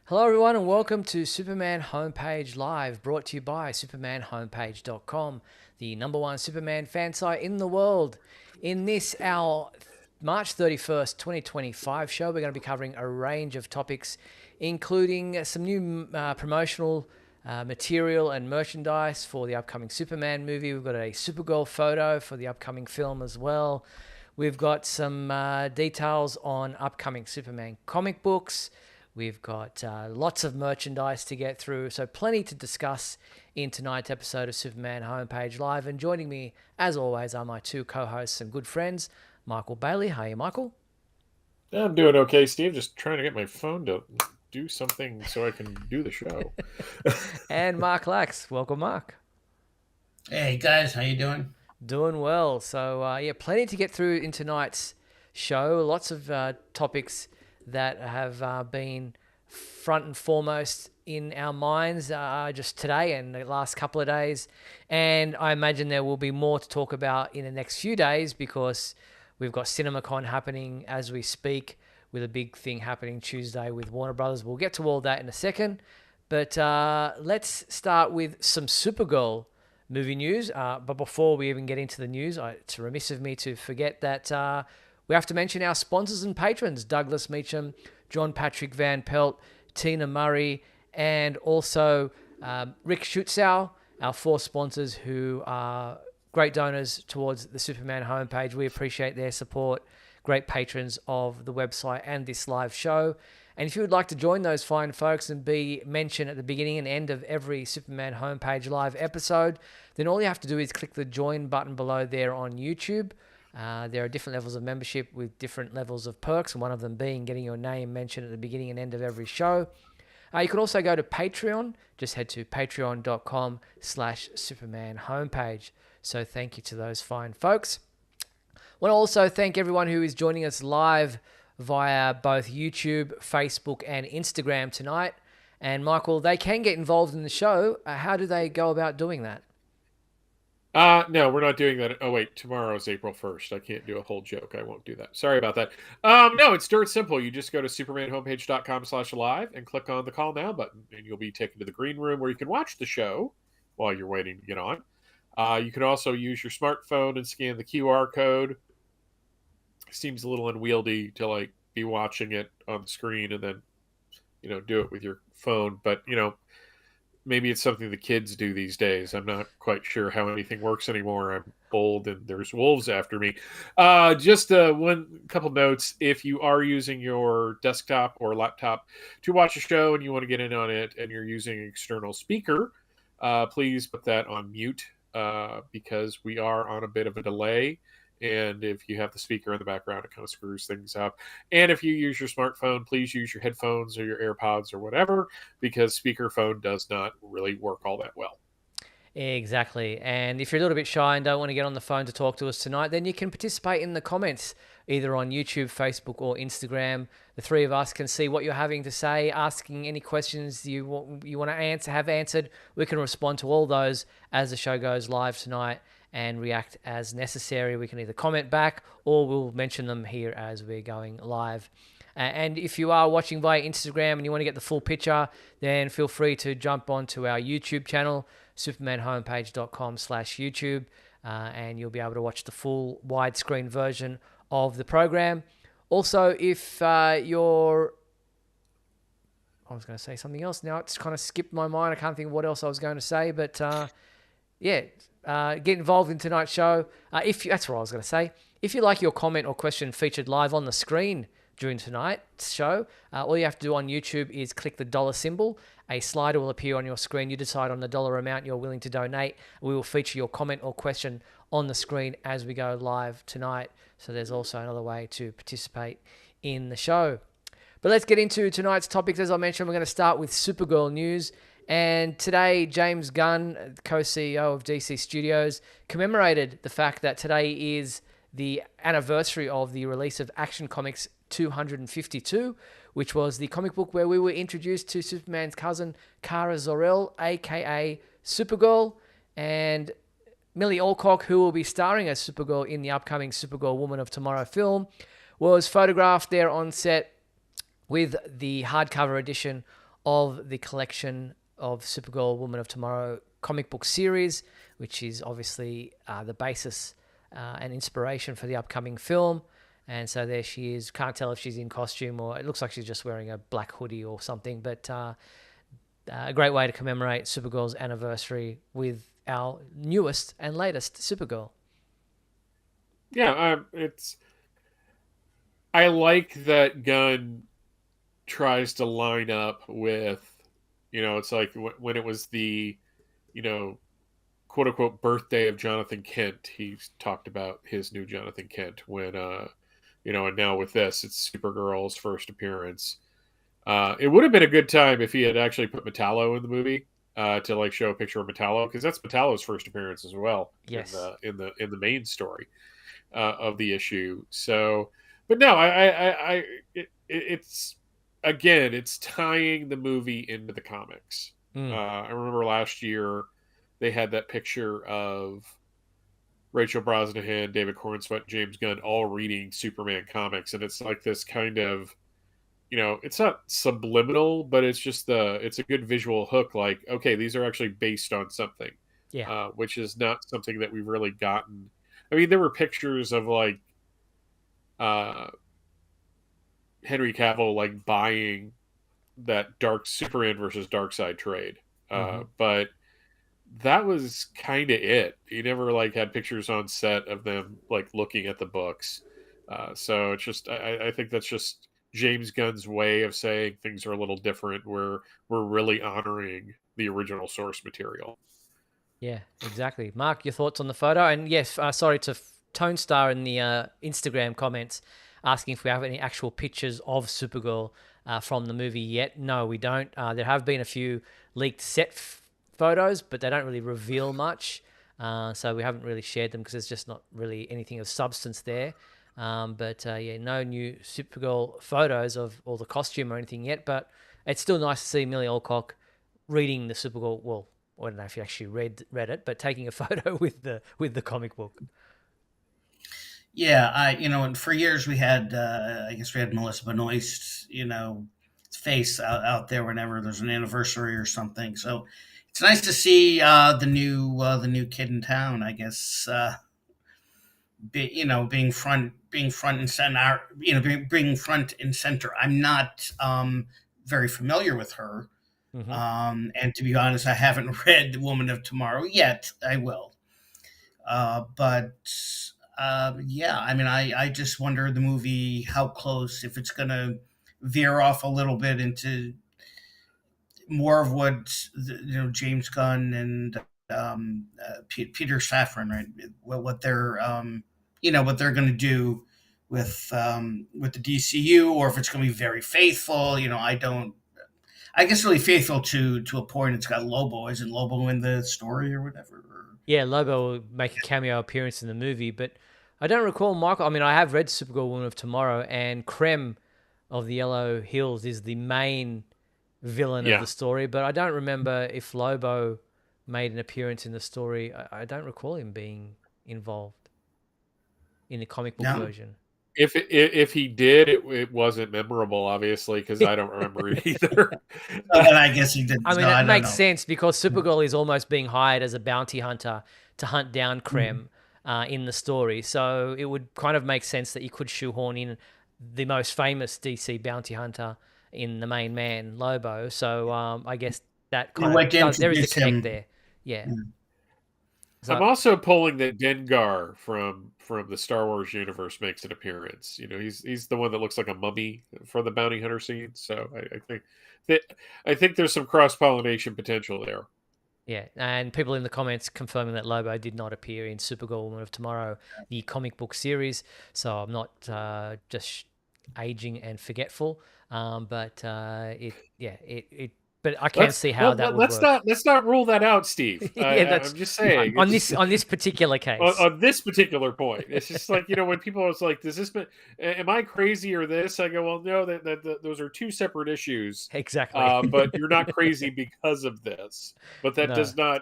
Hello, everyone, and welcome to Superman Homepage Live, brought to you by supermanhomepage.com, the number one Superman fan site in the world. In this, our March 31st, 2025 show, we're going to be covering a range of topics, including some new promotional material and merchandise for the upcoming Superman movie. We've got a Supergirl photo for the upcoming film as well. We've got some details on upcoming Superman comic books. We've got lots of merchandise to get through, so plenty to discuss in tonight's episode of Superman Homepage Live. And joining me, as always, are my two co-hosts and good friends, Michael Bailey. How are you, Michael? I'm doing okay, Steve. Just trying to get my phone to do something so I can do the show. And Mark Lax. Welcome, Mark. Hey guys, how you doing? Doing well. So, plenty to get through in tonight's show. Lots of topics that have been front and foremost in our minds just today and the last couple of days. And I imagine there will be more to talk about in the next few days because we've got CinemaCon happening as we speak, with a big thing happening Tuesday with Warner Brothers. We'll get to all that in a second. But let's start with some Supergirl movie news. But before we even get into the news, it's remiss of me to forget that we have to mention our sponsors and patrons: Douglas Meacham, John Patrick Van Pelt, Tina Murray, and also Rick Schutzow, our four sponsors who are great donors towards the Superman homepage. We appreciate their support, great patrons of the website and this live show. And if you would like to join those fine folks and be mentioned at the beginning and end of every Superman homepage live episode, then all you have to do is click the join button below there on YouTube. There are different levels of membership with different levels of perks, and one of them being getting your name mentioned at the beginning and end of every show. You can also go to Patreon. Just head to patreon.com/Superman homepage. So thank you to those fine folks. I want to also thank everyone who is joining us live via both YouTube, Facebook, and Instagram tonight. And Michael, they can get involved in the show. How do they go about doing that? No, we're not doing that. Oh, wait, tomorrow's April 1st. I can't do a whole joke. I won't do that. Sorry about that. No, it's dirt simple. You just go to supermanhomepage.com/live and click on the call now button, and you'll be taken to the green room where you can watch the show while you're waiting to get on. You can also use your smartphone and scan the QR code. Seems a little unwieldy to be watching it on the screen and then, do it with your phone. But, maybe it's something the kids do these days. I'm not quite sure how anything works anymore. I'm old and there's wolves after me. Just one couple notes. If you are using your desktop or laptop to watch a show and you want to get in on it and you're using an external speaker, please put that on mute because we are on a bit of a delay. And if you have the speaker in the background, it kind of screws things up. And if you use your smartphone, please use your headphones or your AirPods or whatever, because speakerphone does not really work all that well. Exactly. And if you're a little bit shy and don't want to get on the phone to talk to us tonight, then you can participate in the comments, either on YouTube, Facebook, or Instagram. The three of us can see what you're having to say, asking any questions you want to have answered. We can respond to all those as the show goes live tonight and react as necessary. We can either comment back or we'll mention them here as we're going live. And if you are watching via Instagram and you want to get the full picture, then feel free to jump onto our YouTube channel, supermanhomepage.com/YouTube, and you'll be able to watch the full widescreen version of the program. Also, if you're... I was going to say something else. Now it's kind of skipped my mind. I can't think of what else I was going to say, but get involved in tonight's show. That's what I was going to say. If you like your comment or question featured live on the screen during tonight's show, all you have to do on YouTube is click the dollar symbol. A slider will appear on your screen. You decide on the dollar amount you're willing to donate. We will feature your comment or question on the screen as we go live tonight. So there's also another way to participate in the show. But let's get into tonight's topics. As I mentioned, we're going to start with Supergirl news. And today, James Gunn, co-CEO of DC Studios, commemorated the fact that today is the anniversary of the release of Action Comics 252, which was the comic book where we were introduced to Superman's cousin, Kara Zor-El, a.k.a. Supergirl, and Millie Alcock, who will be starring as Supergirl in the upcoming Supergirl Woman of Tomorrow film, was photographed there on set with the hardcover edition of the collection of Supergirl Woman of Tomorrow comic book series, which is obviously the basis and inspiration for the upcoming film. And so there she is. Can't tell if she's in costume or it looks like she's just wearing a black hoodie or something. But a great way to commemorate Supergirl's anniversary with our newest and latest Supergirl. Yeah, I like that Gunn tries to line up with, it's like when it was the, quote unquote birthday of Jonathan Kent, he talked about his new Jonathan Kent when, and now with this, it's Supergirl's first appearance. It would have been a good time if he had actually put Metallo in the movie to like show a picture of Metallo, because that's Metallo's first appearance as well. Yes. In the main story of the issue. So, but no, it's again, it's tying the movie into the comics. I remember last year they had that picture of Rachel Brosnahan, David Cornsweet, James Gunn all reading Superman comics, and it's like this kind of, it's not subliminal, but it's just it's a good visual hook. Like, okay, these are actually based on something, which is not something that we've really gotten. I mean, there were pictures of like Henry Cavill like buying that Dark Superman versus Darkseid trade, but that was kind of it. He never like had pictures on set of them like looking at the books. So it's just I think that's just James Gunn's way of saying things are a little different. We're really honoring the original source material. Yeah, exactly. Mark, your thoughts on the photo? And yes, sorry to Tone Star in the Instagram comments asking if we have any actual pictures of Supergirl from the movie yet. No, we don't. There have been a few leaked set photos, but they don't really reveal much. So we haven't really shared them because there's just not really anything of substance there. But no new Supergirl photos of all the costume or anything yet. But it's still nice to see Millie Alcock reading the Supergirl. Well, I don't know if you actually read it, but taking a photo with the comic book. Yeah, and for years we had, I guess we had Melissa Benoist's, face out there whenever there's an anniversary or something. So it's nice to see the new kid in town. I guess being front and center. Being front and center. I'm not very familiar with her. And to be honest, I haven't read The Woman of Tomorrow yet. I will. But yeah, I mean, I just wonder the movie, how close, if it's going to veer off a little bit into more of what, James Gunn and Peter Safran, right? What they're, what they're going to do with the DCU, or if it's going to be very faithful. I guess really faithful to a point. It's got Lobo. Isn't Lobo in the story or whatever? Yeah, Lobo will make a cameo appearance in the movie, but I don't recall, Michael. I mean, I have read Supergirl Woman of Tomorrow, and Krem of the Yellow Hills is the main villain of the story, but I don't remember if Lobo made an appearance in the story. I don't recall him being involved in the comic book version. If he did, it wasn't memorable, obviously, because I don't remember it either. And I guess he did. I mean, it makes sense because Supergirl is almost being hired as a bounty hunter to hunt down Krem in the story. So it would kind of make sense that you could shoehorn in the most famous DC bounty hunter in the main man, Lobo. So I guess that kind of there is a connect there. Yeah. So, I'm also pulling that Dengar from the Star Wars universe makes an appearance. He's the one that looks like a mummy for the bounty hunter scene. So I think there's some cross pollination potential there. Yeah, and people in the comments confirming that Lobo did not appear in Supergirl Woman of Tomorrow, the comic book series. So I'm not just aging and forgetful, but But I can't see how that would work. Let's not rule that out, Steve. I'm just saying on this particular case. On this particular point, it's just like, when people are like, "Does this? Am I crazy or this?" I go, "Well, no. That those are two separate issues. Exactly. But you're not crazy because of this. But that does not,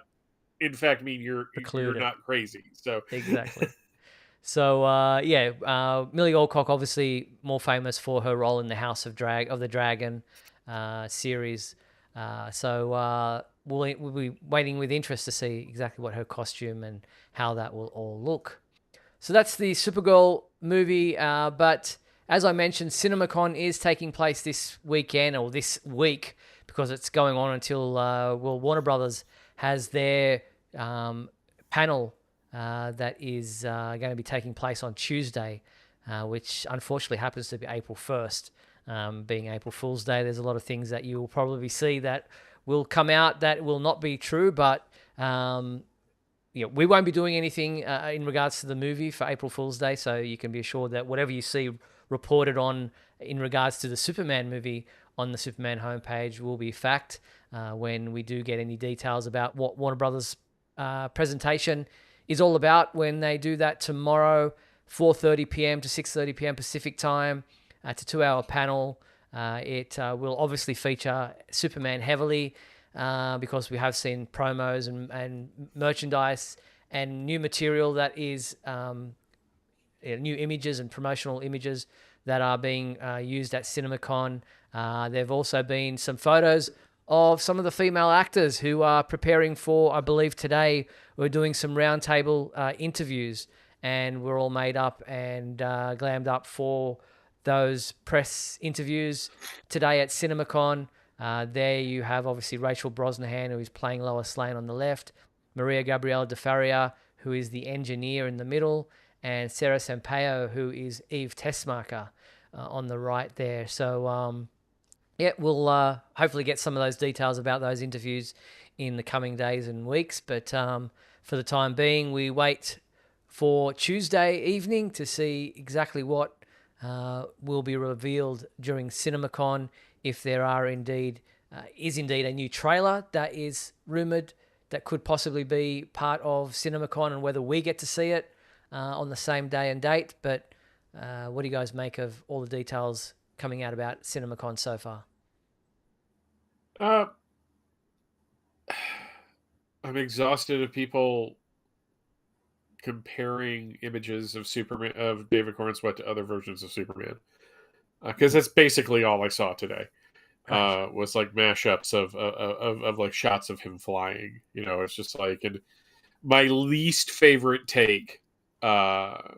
in fact, mean you're not crazy. So exactly." So Millie Alcock, obviously more famous for her role in the House of the Dragon series. We'll be waiting with interest to see exactly what her costume and how that will all look. So that's the Supergirl movie. But as I mentioned, CinemaCon is taking place this weekend or this week because it's going on until Warner Brothers has their panel that is going to be taking place on Tuesday, which unfortunately happens to be April 1st. Being April Fool's Day, there's a lot of things that you will probably see that will come out that will not be true, but we won't be doing anything in regards to the movie for April Fool's Day, so you can be assured that whatever you see reported on in regards to the Superman movie on the Superman homepage will be fact when we do get any details about what Warner Brothers presentation is all about when they do that tomorrow, 4:30 p.m. to 6:30 p.m. Pacific time. It's a 2-hour panel. It will obviously feature Superman heavily because we have seen promos and merchandise and new material that is new images and promotional images that are being used at CinemaCon. There have also been some photos of some of the female actors who are preparing for, I believe today, we're doing some roundtable interviews, and we're all made up and glammed up for those press interviews today at CinemaCon. There you have obviously Rachel Brosnahan, who is playing Lois Lane on the left, Maria Gabriela de Faria, who is the engineer in the middle, and Sarah Sampaio, who is Eve Tessmacher on the right there. So, we'll hopefully get some of those details about those interviews in the coming days and weeks. But for the time being, we wait for Tuesday evening to see exactly what will be revealed during CinemaCon, if there is indeed a new trailer that is rumored that could possibly be part of CinemaCon, and whether we get to see it on the same day and date. But what do you guys make of all the details coming out about CinemaCon so far? I'm exhausted of people comparing images of Superman, of David Cornsweet, to other versions of Superman, because that's basically all I saw today. Right. Was like mashups of like shots of him flying. It's just like, and my least favorite take at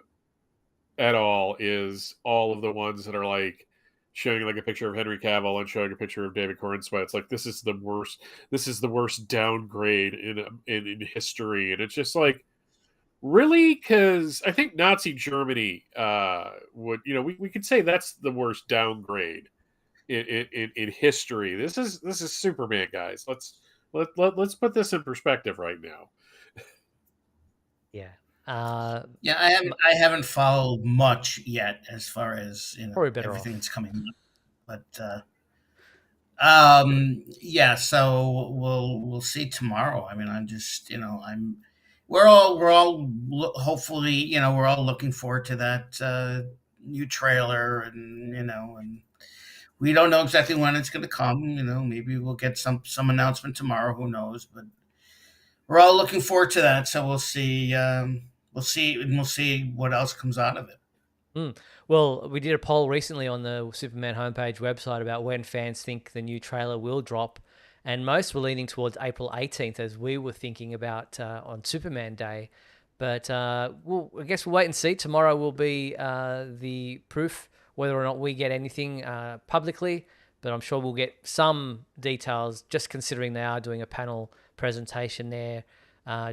all is all of the ones that are like showing like a picture of Henry Cavill and showing a picture of David Cornsweet. It's like, this is the worst. This is the worst downgrade in history, and it's just like, really? Because I think Nazi Germany would, we could say that's the worst downgrade in history. This is Superman, guys. Let's put this in perspective right now. Yeah. I haven't followed much yet as far as everything that's coming up, but so we'll see tomorrow. I mean, I'm just we're all hopefully we're all looking forward to that new trailer, and we don't know exactly when it's going to come. Maybe we'll get some announcement tomorrow. Who knows? But we're all looking forward to that. So we'll see. We'll see what else comes out of it. Well, we did a poll recently on the Superman homepage website about when fans think the new trailer will drop, and most were leaning towards April 18th, as we were thinking about on Superman Day. But I guess we'll wait and see. Tomorrow will be the proof whether or not we get anything publicly, but I'm sure we'll get some details, just considering they are doing a panel presentation there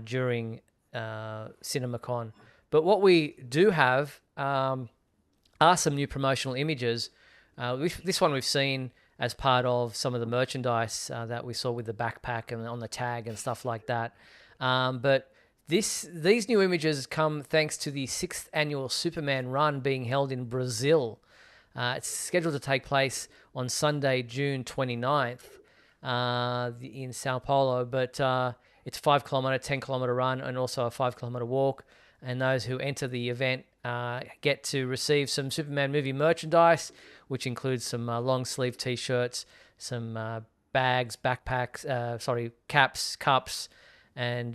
during CinemaCon. But what we do have are some new promotional images. This one we've seen as part of some of the merchandise that we saw with the backpack and on the tag and stuff like that. But these new images come thanks to the 6th annual Superman run being held in Brazil. It's scheduled to take place on Sunday, June 29th in Sao Paulo, but it's a 5-kilometer, 10-kilometer run and also a 5-kilometer walk. And those who enter the event get to receive some Superman movie merchandise, which includes some long-sleeve T-shirts, some bags, backpacks, caps, cups, and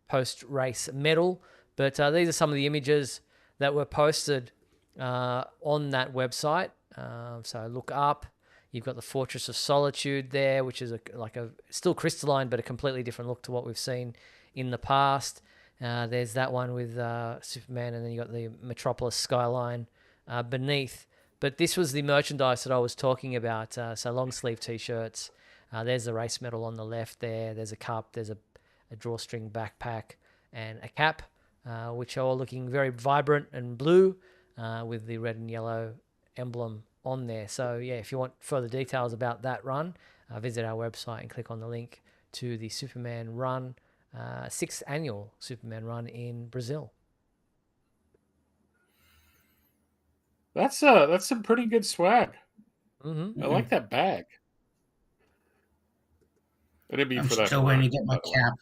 post-race medal. But these are some of the images that were posted on that website. So look up. You've got the Fortress of Solitude there, which is like a still crystalline, but a completely different look to what we've seen in the past. There's that one with Superman, and then you got the Metropolis skyline beneath. But this was the merchandise that I was talking about. So long sleeve T-shirts. There's the race medal on the left there. There's a cup. There's a drawstring backpack and a cap, which are all looking very vibrant and blue with the red and yellow emblem on there. So yeah, if you want further details about that run, visit our website and click on the link to the Superman run, 6th annual Superman run in Brazil. That's some pretty good swag. Mm-hmm. I like that bag. I didn't mean I'm for that. still waiting to get my cap.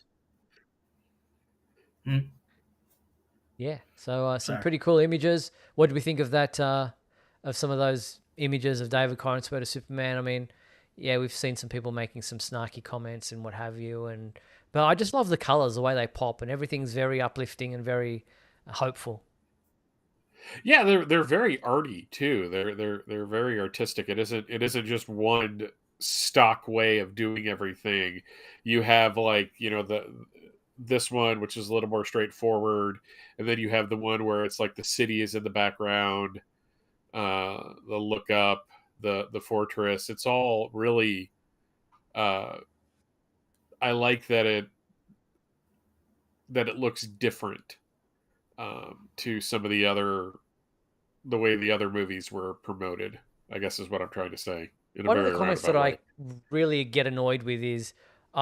Yeah, so some Sorry. pretty cool images. What do we think of that? Of some of those images of David Corenswet as Superman? I mean, yeah, we've seen some people making some snarky comments and what have you, but I just love the colors, the way they pop, and everything's very uplifting and very hopeful. Yeah, they're very arty too. They're very artistic. It isn't just one stock way of doing everything. You have like, this one which is a little more straightforward, and then you have the one where it's like the city is in the background, the look up, the fortress. It's all really I like that it looks different to some of the way the other movies were promoted, I guess is what I'm trying to say in a One of the very comments that roundabout way. I really get annoyed with is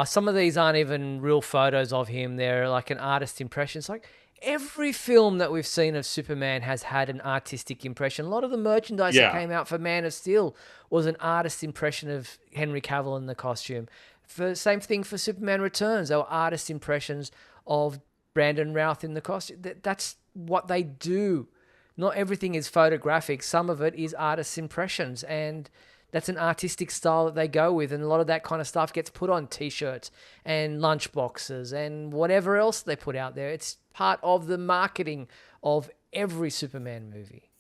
some of these aren't even real photos of him. They're like an artist impression. It's like every film that we've seen of Superman has had an artistic impression. A lot of the merchandise that Yeah. came out for Man of Steel was an artist impression of Henry Cavill in the costume. Same thing for Superman Returns. They were artist impressions of Brandon Routh in the costume. That's what they do. Not everything is photographic. Some of it is artist impressions, and that's an artistic style that they go with, and a lot of that kind of stuff gets put on T-shirts and lunch boxes and whatever else they put out there. It's part of the marketing of every Superman movie.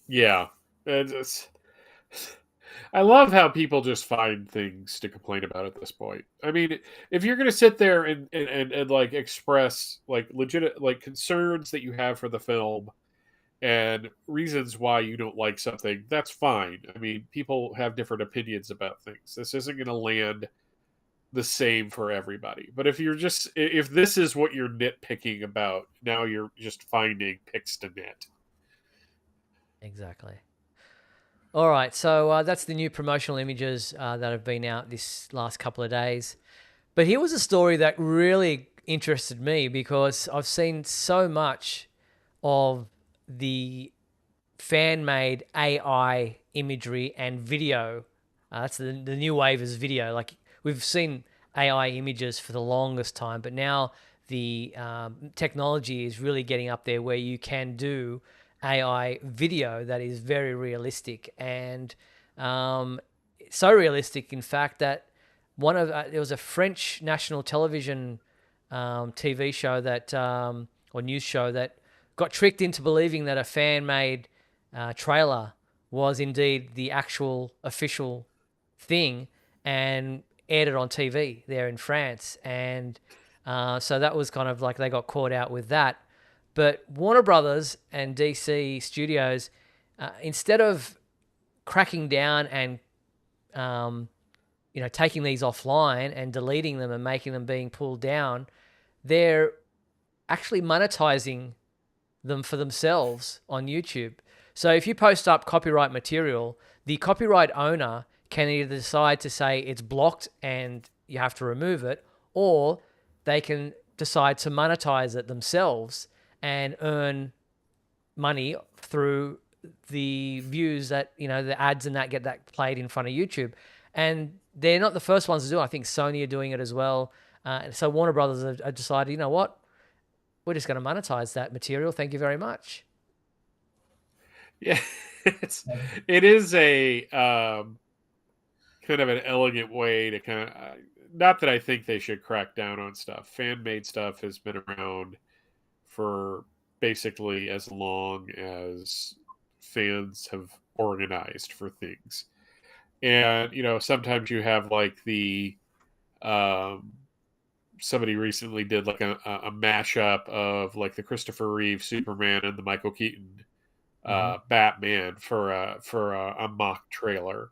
Yeah. It's, I love how people just find things to complain about at this point. I mean, if you're going to sit there and like express like legit like concerns that you have for the film and reasons why you don't like something, that's fine. I mean, people have different opinions about things. This isn't going to land the same for everybody. But if this is what you're nitpicking about, now you're just finding picks to nit. Exactly. All right, so that's the new promotional images that have been out this last couple of days. But here was a story that really interested me because I've seen so much of the fan-made AI imagery and video. That's the new wave is video. Like we've seen AI images for the longest time, but now the technology is really getting up there where you can do AI video that is very realistic and so realistic, in fact, that there was a French national television TV show that or news show that got tricked into believing that a fan-made trailer was indeed the actual official thing and aired it on TV there in France. And so that was kind of like they got caught out with that. But Warner Brothers and DC Studios, instead of cracking down and taking these offline and deleting them and making them being pulled down, they're actually monetizing them for themselves on YouTube. So if you post up copyright material, the copyright owner can either decide to say it's blocked and you have to remove it, or they can decide to monetize it themselves and earn money through the views that, the ads and that get that played in front of YouTube. And they're not the first ones to do it. I think Sony are doing it as well. So Warner Brothers have decided, you know what? We're just going to monetize that material. Thank you very much. Yeah, it is a kind of an elegant way to kind of not that I think they should crack down on stuff. Fan made stuff has been around for basically as long as fans have organized for things. And sometimes you have like the somebody recently did like a mashup of like the Christopher Reeve Superman and the Michael Keaton Batman for a mock trailer.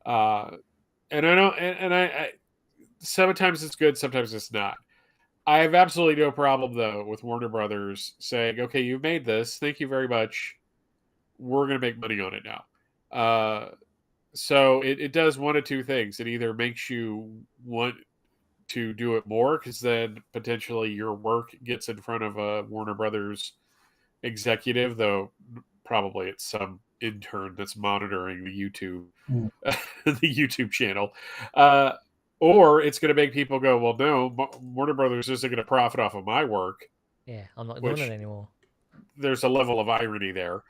And I know, and I sometimes it's good, sometimes it's not. I have absolutely no problem though with Warner Brothers saying, "Okay, you've made this. Thank you very much. We're going to make money on it now." So it does one of two things. It either makes you want to do it more, because then potentially your work gets in front of a Warner Brothers executive, though probably it's some intern that's monitoring the YouTube the YouTube channel. Or it's going to make people go, well, no, Warner Brothers isn't going to profit off of my work. Yeah, I'm not doing Which it anymore. There's a level of irony there.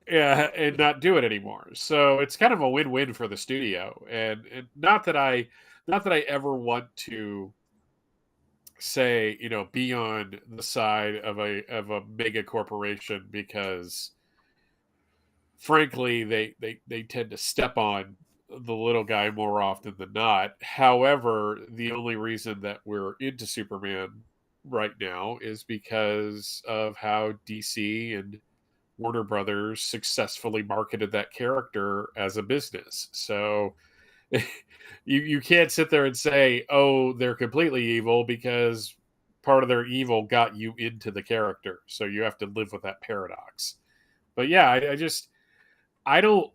Yeah, and not do it anymore. So it's kind of a win-win for the studio. And not that I ever want to say, be on the side of a mega corporation, because frankly they tend to step on the little guy more often than not. However, the only reason that we're into Superman right now is because of how DC and Warner Brothers successfully marketed that character as a business. So you can't sit there and say, oh, they're completely evil, because part of their evil got you into the character. So you have to live with that paradox. But yeah, I don't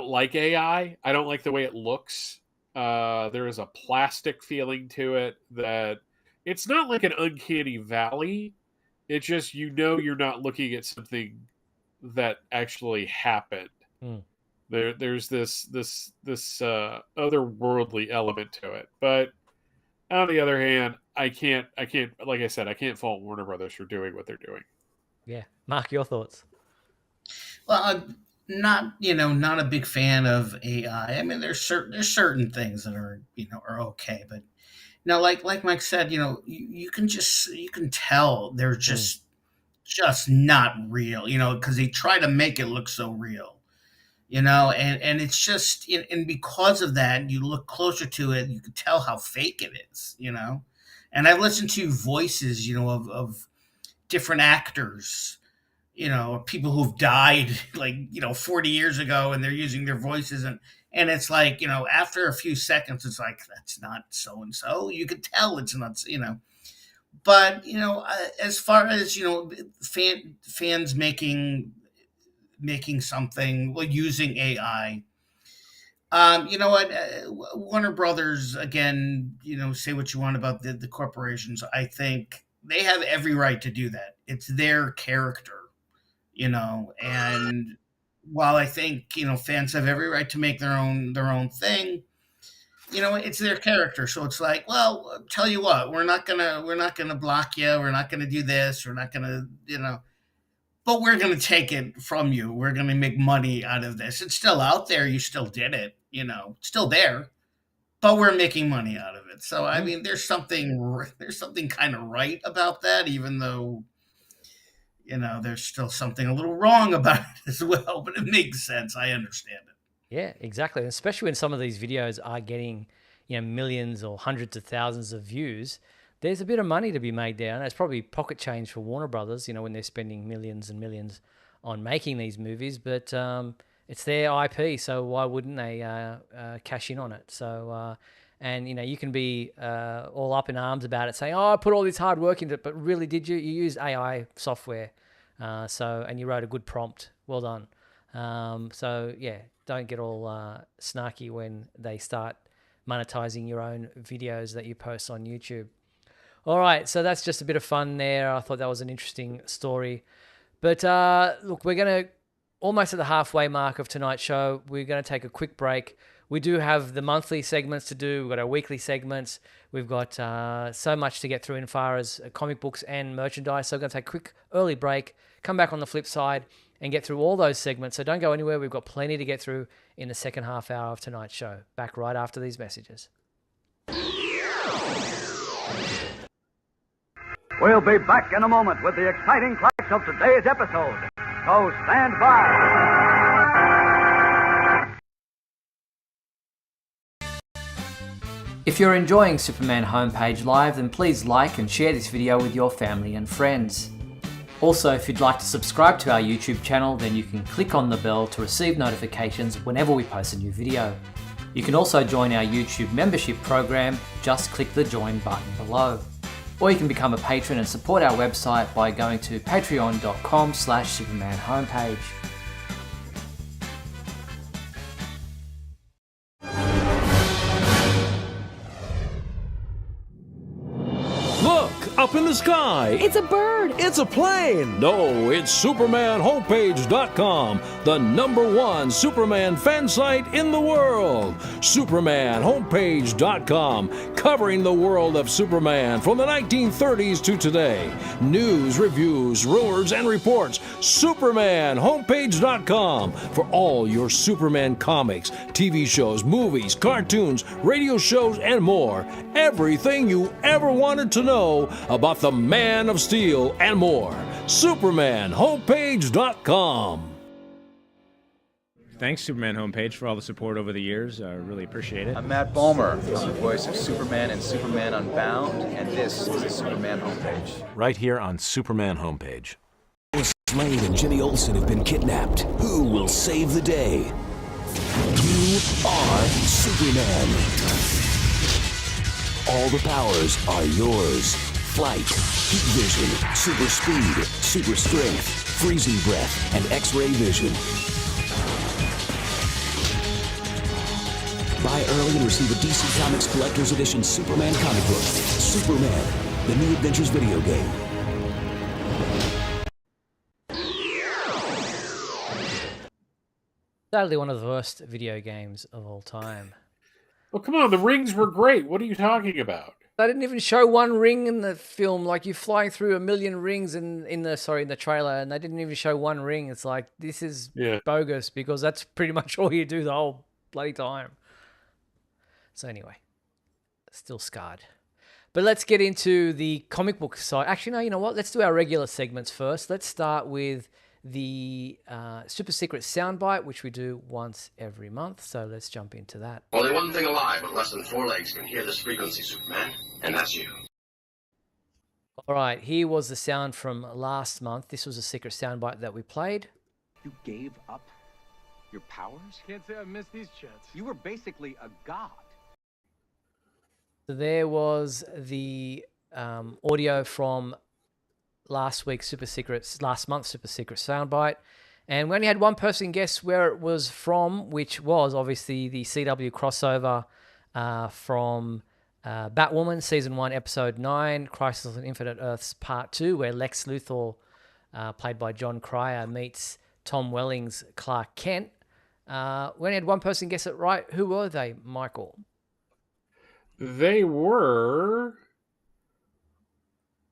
like AI. I don't like the way it looks. There is a plastic feeling to it that it's not like an uncanny valley. It's just, you're not looking at something that actually happened. There's this otherworldly element to it. But on the other hand, I can't like I said, I can't fault Warner Brothers for doing what they're doing. Yeah, Mark, your thoughts? Well, I'm not a big fan of AI. I mean, there's certain things that are okay, but like Mike said, you can tell they're just not real, because they try to make it look so real, and it's just, and because of that, you look closer to it, you can tell how fake it is, and I've listened to voices, of different actors, or people who've died like 40 years ago, and they're using their voices, and it's like, after a few seconds, it's like, that's not so and so. You could tell it's not, but as far as fans making something, well, using AI, you know what, Warner Brothers, again, say what you want about the corporations, I think they have every right to do that. It's their character, and while I think fans have every right to make their own thing, it's their character. So it's like, well, tell you what, we're not gonna block you, we're not gonna do this, we're not gonna, but we're gonna take it from you, we're gonna make money out of this. It's still out there, you still did it, it's still there, but we're making money out of it. So I mean, there's something kind of right about that, even though there's still something a little wrong about it as well, but it makes sense. I understand it. Yeah, exactly. Especially when some of these videos are getting, millions or hundreds of thousands of views, there's a bit of money to be made there. And it's probably pocket change for Warner Brothers, when they're spending millions and millions on making these movies. But it's their IP, so why wouldn't they cash in on it? So, and, you can be all up in arms about it, saying, oh, I put all this hard work into it, but really, did you? You used AI software. And you wrote a good prompt. Well done. So yeah, don't get all snarky when they start monetizing your own videos that you post on YouTube. All right, so that's just a bit of fun there. I thought that was an interesting story. But look, we're going to almost at the halfway mark of tonight's show. We're going to take a quick break. We do have the monthly segments to do. We've got our weekly segments. We've got so much to get through in far as comic books and merchandise. So we're going to take a quick early break, come back on the flip side, and get through all those segments. So don't go anywhere. We've got plenty to get through in the second half hour of tonight's show. Back right after these messages. We'll be back in a moment with the exciting climax of today's episode. So stand by. If you're enjoying Superman Homepage Live, then please like and share this video with your family and friends. Also, if you'd like to subscribe to our YouTube channel, then you can click on the bell to receive notifications whenever we post a new video. You can also join our YouTube membership program, just click the join button below. Or you can become a patron and support our website by going to patreon.com/supermanhomepage. Look, up in the sky. It's a bird. It's a plane. No, it's SupermanHomepage.com, the #1 Superman fan site in the world. SupermanHomepage.com, covering the world of Superman from the 1930s to today. News, reviews, rumors, and reports. SupermanHomepage.com for all your Superman comics, TV shows, movies, cartoons, radio shows, and more. Everything you ever wanted to know about the Man of Steel and more. SupermanHomepage.com. Thanks, Superman Homepage, for all the support over the years. I really appreciate it. I'm Matt Bomer. I'm the voice of Superman and Superman Unbound, and this is the Superman Homepage. Right here on Superman Homepage. Slade and Jimmy Olsen have been kidnapped. Who will save the day? You are Superman. All the powers are yours. Flight, heat vision, super speed, super strength, freezing breath, and X-ray vision. Buy early and receive a DC Comics Collector's Edition Superman comic book. Superman, the New Adventures video game. Sadly, one of the worst video games of all time. Well, come on, the rings were great. What are you talking about? They didn't even show one ring in the film. Like, you're flying through a million rings in the trailer, and they didn't even show one ring. It's like, this is bogus, because that's pretty much all you do the whole bloody time. So anyway, still scarred. But let's get into the comic book side. Actually, no, you know what? Let's do our regular segments first. Let's start with the super secret soundbite, which we do once every month. So let's jump into that. Only one thing alive with less than 4 legs can hear this frequency, Superman, and that's you. All right, here was the sound from last month. This was a secret soundbite that we played. You gave up your powers? Can't say I've missed these chats. You were basically a god. So there was the audio from last month's super secret soundbite, and we only had one person guess where it was from, which was obviously the CW crossover from Batwoman season 1 episode 9, Crisis on Infinite Earths part 2, where Lex Luthor, played by John Cryer, meets Tom Welling's Clark Kent. We only had one person guess it right. Who were they, Michael? They were...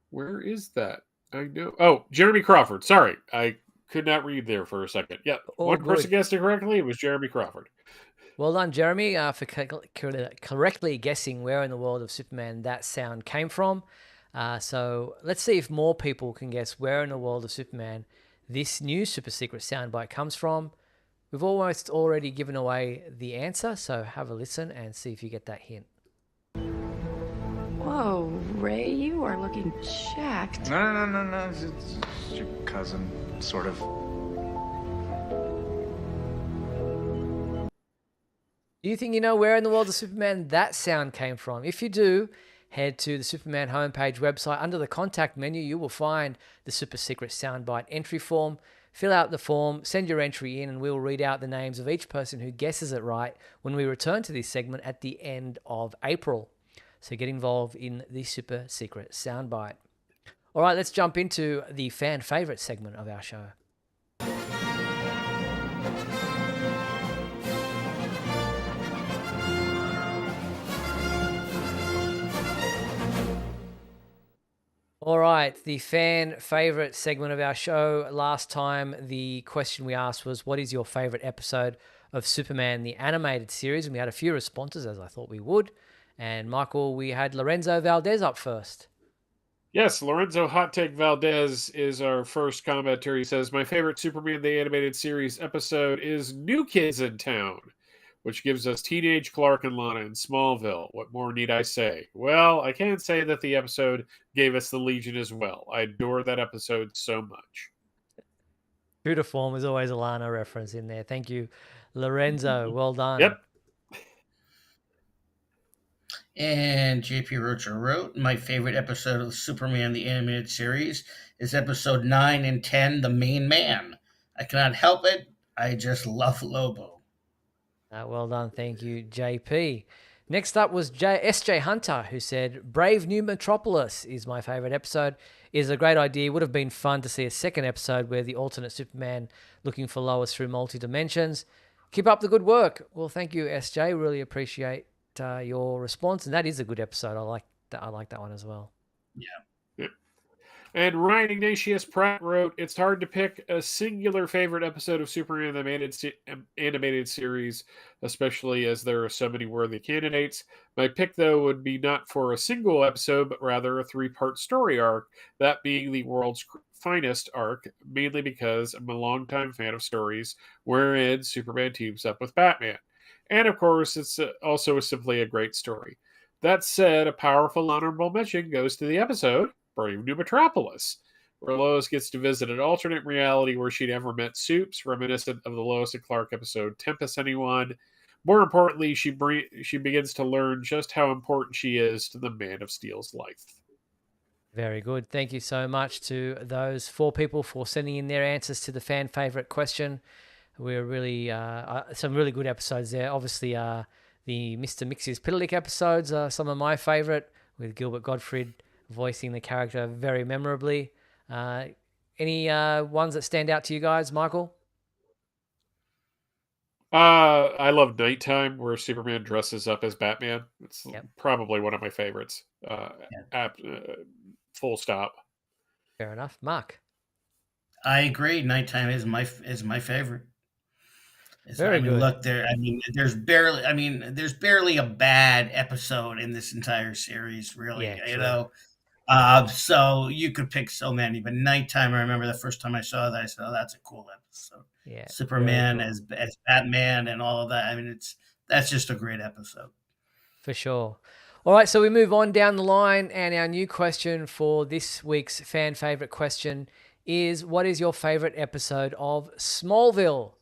Where is that? I know. Oh, Jeremy Crawford. Sorry, I could not read there for a second. Yeah, one person guessed it correctly. It was Jeremy Crawford. Well done, Jeremy, for correctly guessing where in the world of Superman that sound came from. So let's see if more people can guess where in the world of Superman this new super secret soundbite comes from. We've almost already given away the answer, so have a listen and see if you get that hint. Whoa, Ray, you are looking jacked. No. It's your cousin, sort of. Do you think you know where in the world of Superman that sound came from? If you do, head to the Superman homepage website. Under the contact menu, you will find the super secret soundbite entry form. Fill out the form, send your entry in, and we'll read out the names of each person who guesses it right when we return to this segment at the end of April. So get involved in the super secret soundbite. All right, let's jump into the fan favorite segment of our show. All right, the fan favorite segment of our show. Last time, the question we asked was, what is your favorite episode of Superman, the animated series? And we had a few responses, as I thought we would. And Michael, we had Lorenzo Valdez up first. Yes, Lorenzo Hot Take Valdez is our first commenter. He says, my favorite Superman, the animated series episode is New Kids in Town, which gives us teenage Clark and Lana in Smallville. What more need I say? Well, I can say that the episode gave us the Legion as well. I adore that episode so much. True to form, there's always a Lana reference in there. Thank you, Lorenzo. Well done. Yep. And JP Rocher wrote, my favorite episode of Superman the Animated Series is episode 9 and 10, The Main Man. I cannot help it. I just love Lobo. Well done. Thank you, JP. Next up was SJ Hunter, who said, Brave New Metropolis is my favorite episode. It is a great idea. Would have been fun to see a second episode where the alternate Superman looking for Lois through multi-dimensions. Keep up the good work. Well, thank you, SJ. Really appreciate your response, and that is a good episode. I like that one as well. Yeah. And Ryan Ignatius Pratt wrote, it's hard to pick a singular favorite episode of Superman the animated series, especially as there are so many worthy candidates. My pick, though, would be not for a single episode, but rather a 3-part story arc, that being the world's finest arc, mainly because I'm a longtime fan of stories wherein Superman teams up with Batman. And, of course, it's also simply a great story. That said, a powerful honorable mention goes to the episode Brave New Metropolis, where Lois gets to visit an alternate reality where she never met Supes, reminiscent of the Lois and Clark episode Tempest Anyone. More importantly, she begins to learn just how important she is to the Man of Steel's life. Very good. Thank you so much to those 4 people for sending in their answers to the fan favorite question. We're really some really good episodes there. Obviously, the Mr. Mix's Piddalik episodes are some of my favorite, with Gilbert Gottfried voicing the character very memorably. Any ones that stand out to you guys, Michael? I love Nighttime, where Superman dresses up as Batman. It's probably one of my favorites. Full stop. Fair enough. Mark? I agree. Nighttime is my favorite. Very good. Look, there's barely a bad episode in this entire series, really. Yeah, you true. know, so you could pick so many, but Nighttime, I remember the first time I saw that, I said, "Oh, that's a cool episode." Yeah, Superman cool. as Batman and all of that. I mean, that's just a great episode. For sure. All right, so we move on down the line, and our new question for this week's fan favorite question is, what is your favorite episode of Smallville?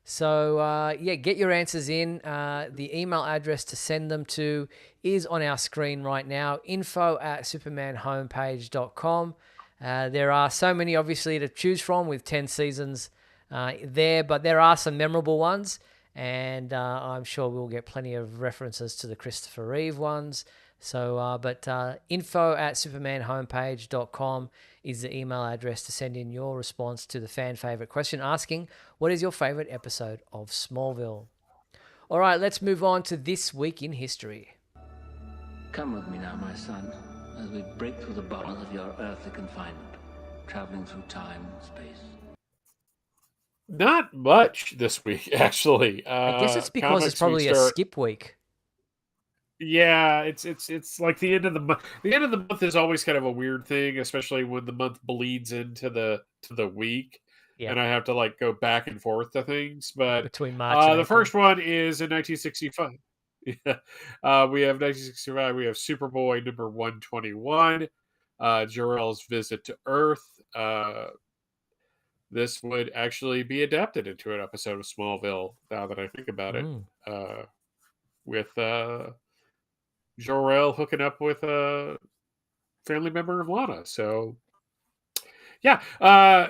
So, get your answers in. The email address to send them to is on our screen right now, info@supermanhomepage.com. There are so many, obviously, to choose from with 10 seasons there, but there are some memorable ones, and I'm sure we'll get plenty of references to the Christopher Reeve ones. So, info@supermanhomepage.com is the email address to send in your response to the fan favorite question, asking, what is your favorite episode of Smallville? All right, let's move on to This Week in History. Come with me now, my son, as we break through the bubble of your earthly confinement, traveling through time and space. Not much this week, actually. I guess it's because it's probably a skip week. Yeah, it's like the end of the month. The end of the month is always kind of a weird thing, especially when the month bleeds into the week, and I have to like go back and forth to things. But between March and the April. first one is in 1965. Yeah, we have 1965. We have Superboy number 121, Jor-El's visit to Earth. This would actually be adapted into an episode of Smallville. Now that I think about it, with Jor-El hooking up with a family member of Lana. So, yeah.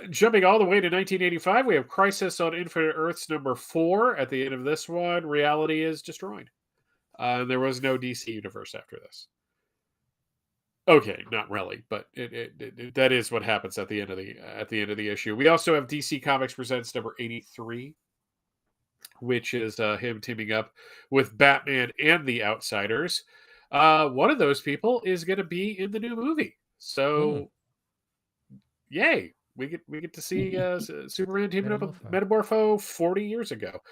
Jumping all the way to 1985, we have Crisis on Infinite Earths number 4. At the end of this one, reality is destroyed. There was no DC universe after this. Okay, not really, but that is what happens at the end of the issue. We also have DC Comics Presents number 83, which is him teaming up with Batman and the Outsiders. One of those people is going to be in the new movie, so yay! We get to see Superman teaming up with Metamorpho 40 years ago.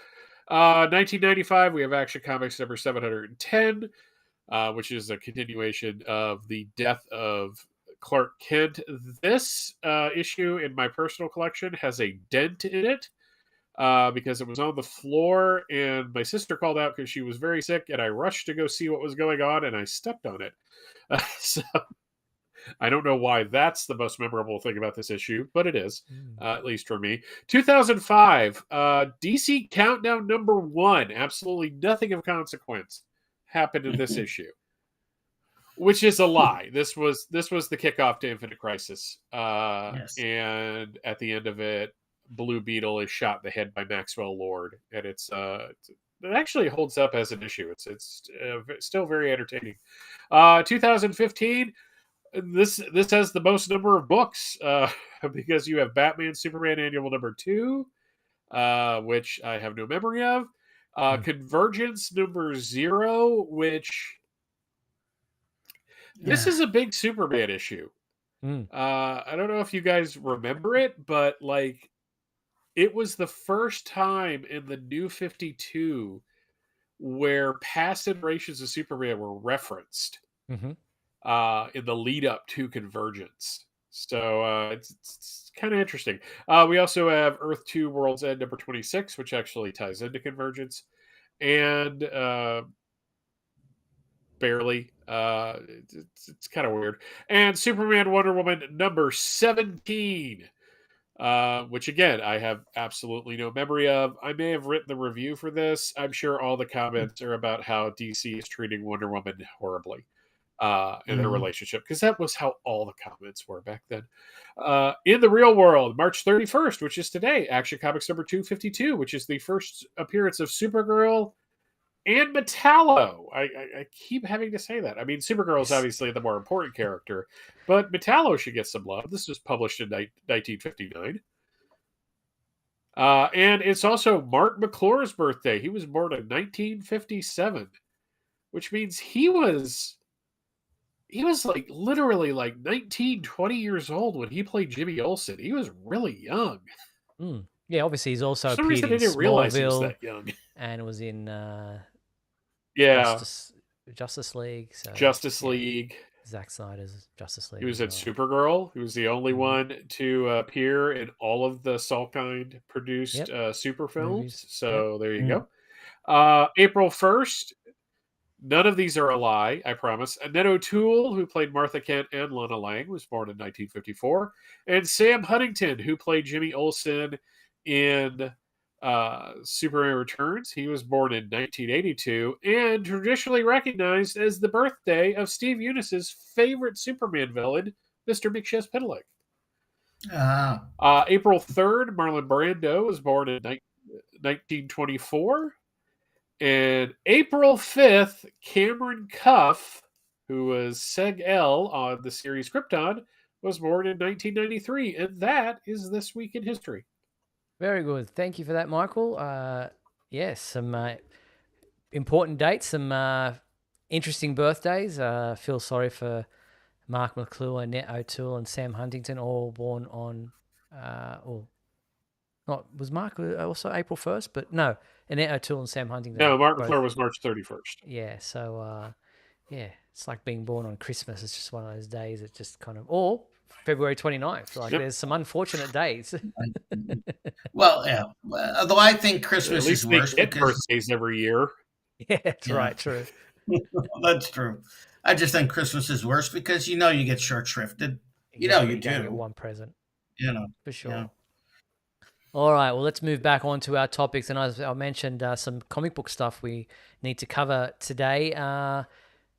1995, we have Action Comics number 710, which is a continuation of the death of Clark Kent. This issue in my personal collection has a dent in it. because it was on the floor, and my sister called out because she was very sick, and I rushed to go see what was going on, and I stepped on it. So I don't know why that's the most memorable thing about this issue, but it is, at least for me. 2005, DC Countdown #1. Absolutely nothing of consequence happened in this issue, which is a lie. This was the kickoff to Infinite Crisis, Yes. and at the end of it, Blue Beetle is shot in the head by Maxwell Lord, and it actually holds up as an issue. It's still very entertaining. 2015. This has the most number of books because you have Batman Superman Annual #2, which I have no memory of. Convergence #0, which this is a big Superman issue. I don't know if you guys remember it, but like it was the first time in the New 52 where past iterations of Superman were referenced. In the lead up to Convergence. So it's kind of interesting. We also have Earth 2 World's End #26, which actually ties into Convergence. And barely. It's kind of weird. And Superman Wonder Woman #17. Which again, I have absolutely no memory of. I may have written the review for this. I'm sure all the comments are about how DC is treating Wonder Woman horribly. In their relationship, because that was how all the comments were back then. In the real world, March 31st, which is today, Action Comics #252, which is the first appearance of Supergirl and Metallo. I keep having to say that. I mean, Supergirl is obviously the more important character, but Metallo should get some love. This was published in 1959. And it's also Mark McClure's birthday. He was born in 1957, which means he was like literally like 19, 20 years old when he played Jimmy Olsen. He was really young. Yeah, obviously he's also For some appeared reason, I in didn't realize he was Smallville that young. and was in Justice League. So, Justice League. Zack Snyder's Justice League. He was in Supergirl. He was the only one to appear in all of the Salkind produced super films. So there you go. April 1st. None of these are a lie, I promise. Annette O'Toole, who played Martha Kent and Lana Lang, was born in 1954. And Sam Huntington, who played Jimmy Olsen in Superman Returns, he was born in 1982 and traditionally recognized as the birthday of Steve Eunice's favorite Superman villain, Mr. Mxyzptlk. April 3rd, Marlon Brando was born in 1924. And April 5th, Cameron Cuff, who was Seg-El on the series Krypton, was born in 1993. And that is This Week in History. Very good. Thank you for that, Michael. Yes, some important dates, some interesting birthdays. Feel sorry for Mark McClure, Annette O'Toole, and Sam Huntington, all born on, was Mark also April 1st? But no, Annette O'Toole and Sam Huntington. No, Mark McClure was March 31st. Yeah, so, it's like being born on Christmas. It's just one of those days that just kind of, or February 29th. Like, there's some unfortunate days. Well, yeah. Although I think Christmas is worse. At least they get birthdays every year. Yeah, that's right, true. That's true. I just think Christmas is worse because you get short shrifted. You do. Get one present. For sure. Yeah. All right, well, let's move back on to our topics. And as I mentioned, some comic book stuff we need to cover today.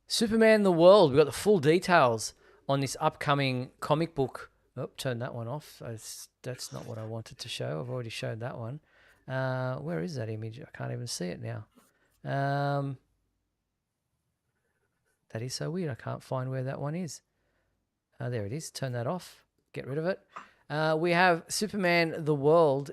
Superman the World, we've got the full details on this upcoming comic book. Oh, turn that one off. That's not what I wanted to show. I've already showed that one. Where is that image? I can't even see it now. That is so weird. I can't find where that one is. There it is. Turn that off. Get rid of it. We have Superman the World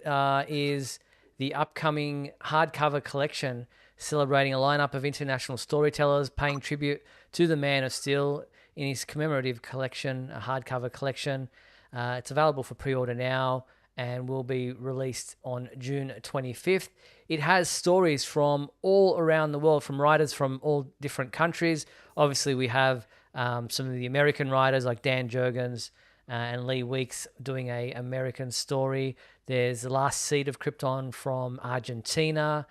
is the upcoming hardcover collection celebrating a lineup of international storytellers paying tribute to the Man of Steel in his commemorative collection, a hardcover collection. It's available for pre-order now and will be released on June 25th. It has stories from all around the world, from writers from all different countries. Obviously, we have some of the American writers like Dan Jurgens, and Lee Weeks doing a American story. There's The Last Seed of Krypton from Argentina.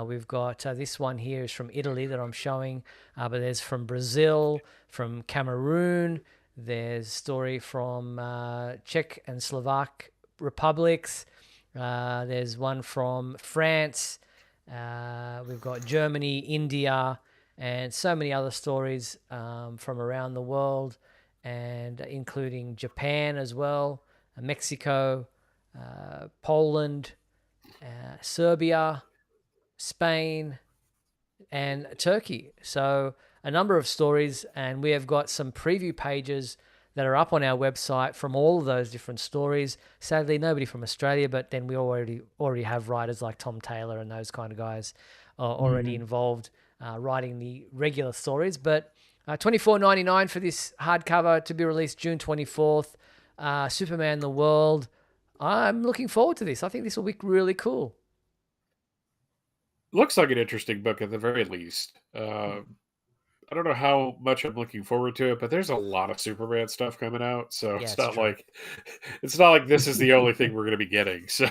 We've got this one here is from Italy that I'm showing, but there's from Brazil, from Cameroon. There's a story from Czech and Slovak republics. There's one from France. We've got Germany, India, and so many other stories from around the world, and including Japan as well, Mexico, Poland, Serbia, Spain, and Turkey. So a number of stories, and we have got some preview pages that are up on our website from all of those different stories. Sadly, nobody from Australia, but then we already have writers like Tom Taylor and those kind of guys already involved writing the regular stories. But $24.99 for this hardcover to be released June 24th. Superman the World. I'm looking forward to this. I think this will be really cool. Looks like an interesting book at the very least. I don't know how much I'm looking forward to it, but there's a lot of Superman stuff coming out, so Yeah, it's it's not true. like this is the only thing we're going to be getting. So